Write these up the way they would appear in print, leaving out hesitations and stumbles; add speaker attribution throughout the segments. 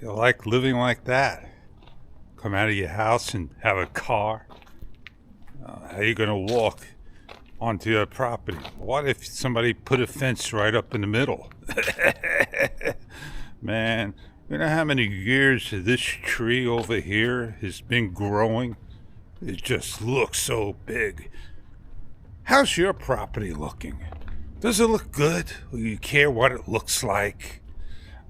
Speaker 1: You like living like that? Come out of your house and have a car? How are you gonna walk onto your property? What if somebody put a fence right up in the middle? Man, you know how many years this tree over here has been growing? It just looks so big. How's your property looking? Does it look good? Or you care what it looks like?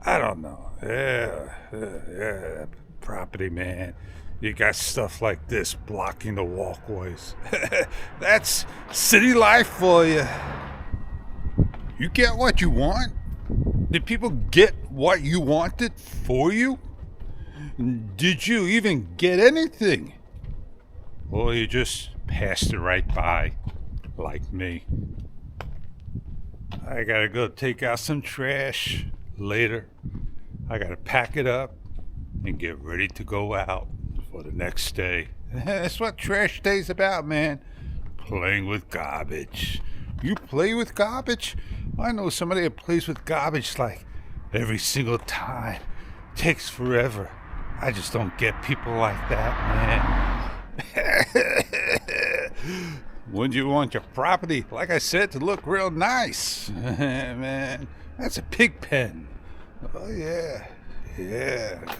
Speaker 1: I don't know. Yeah, property, man. You got stuff like this blocking the walkways. That's city life for you. You get what you want? Did people get what you wanted for you? Did you even get anything? Or you just passed it right by, like me? I gotta go take out some trash later. I gotta pack it up and get ready to go out for the next day. That's what trash day's about, man. Playing with garbage. You play with garbage? I know somebody that plays with garbage like every single time. Takes forever. I just don't get people like that, man. Wouldn't you want your property, like I said, to look real nice? Man, that's a pig pen. Oh, yeah.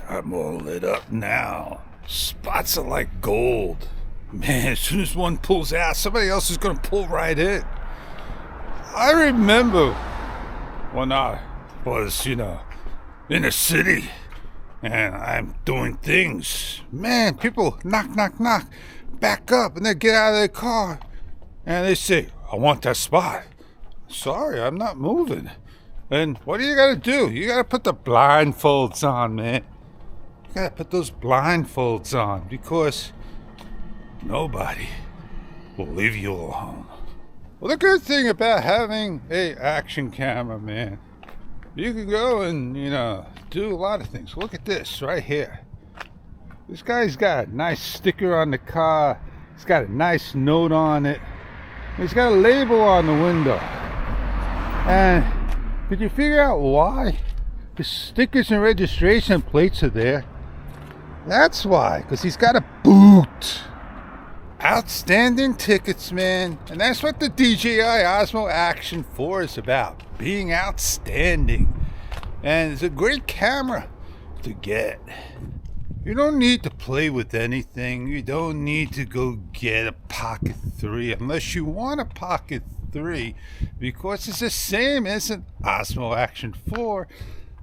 Speaker 1: I'm all lit up now. Spots are like gold. Man, as soon as one pulls out, somebody else is going to pull right in. I remember when I was, in the city and I'm doing things. Man, people knock, back up, and they get out of their car and they say, I want that spot. Sorry, I'm not moving. And what do you gotta do? You gotta put the blindfolds on, man. You gotta put those blindfolds on because nobody will leave you alone. Well, the good thing about having a action camera, man, you can go and, do a lot of things. Look at this right here. This guy's got a nice sticker on the car. He's got a nice note on it. He's got a label on the window. And did you figure out why? The stickers and registration plates are there. That's why, because he's got a boot. Outstanding tickets, man. And that's what the DJI Osmo Action 4 is about. Being outstanding. And it's a great camera to get. You don't need to play with anything. You don't need to go get a Pocket 3 unless you want a Pocket 3 because it's the same as an Osmo Action 4,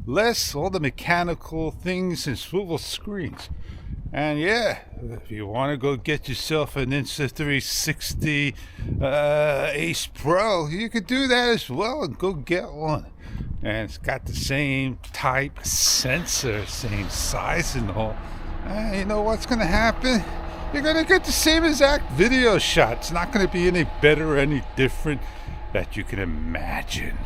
Speaker 1: less all the mechanical things and swivel screens. And yeah, if you want to go get yourself an Insta360 Ace Pro, you could do that as well and go get one. And it's got the same type sensor, same size and all. And you know what's going to happen? You're going to get the same exact video shot. It's not going to be any better or any different that you can imagine.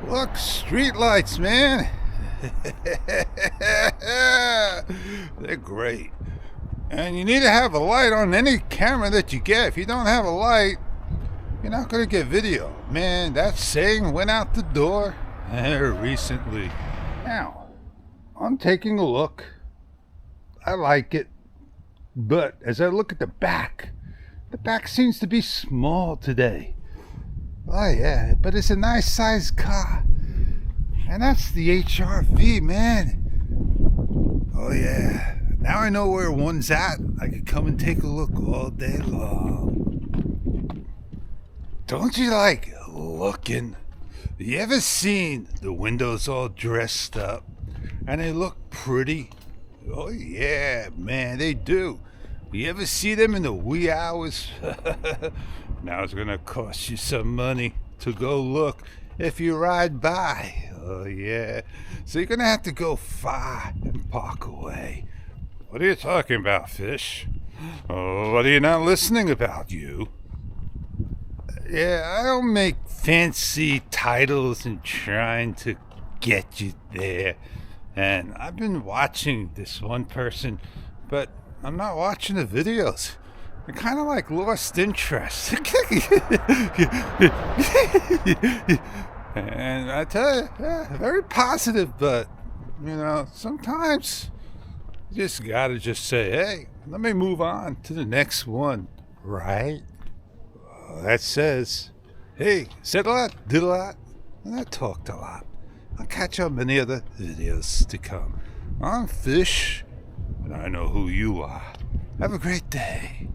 Speaker 1: Look, street lights, man. They're great. And you need to have a light on any camera that you get. If you don't have a light, you're not going to get video. Man, that saying went out the door recently. Now, I'm taking a look. I like it. But as I look at the back seems to be small today. Oh yeah, but it's a nice sized car. And that's the HR-V, man. Oh yeah. Now I know where one's at. I could come and take a look all day long. Don't you like looking? You ever seen the windows all dressed up and they look pretty? Oh yeah, man, they do. You ever see them in the wee hours? Now it's gonna cost you some money to go look if you ride by. Oh yeah. So you're gonna have to go far and park away. What are you talking about, Fish? Oh, what are you not listening about, you? Yeah, I don't make fancy titles and trying to get you there. And I've been watching this one person, but I'm not watching the videos. I kind of like lost interest. And I tell you, yeah, very positive, but You know, sometimes you just gotta just say, hey, let me move on to the next one, right? Well, that says, hey, said a lot, did a lot, and I talked a lot. I'll catch up many other videos to come. I'm Fish, and I know who you are. Have a great day.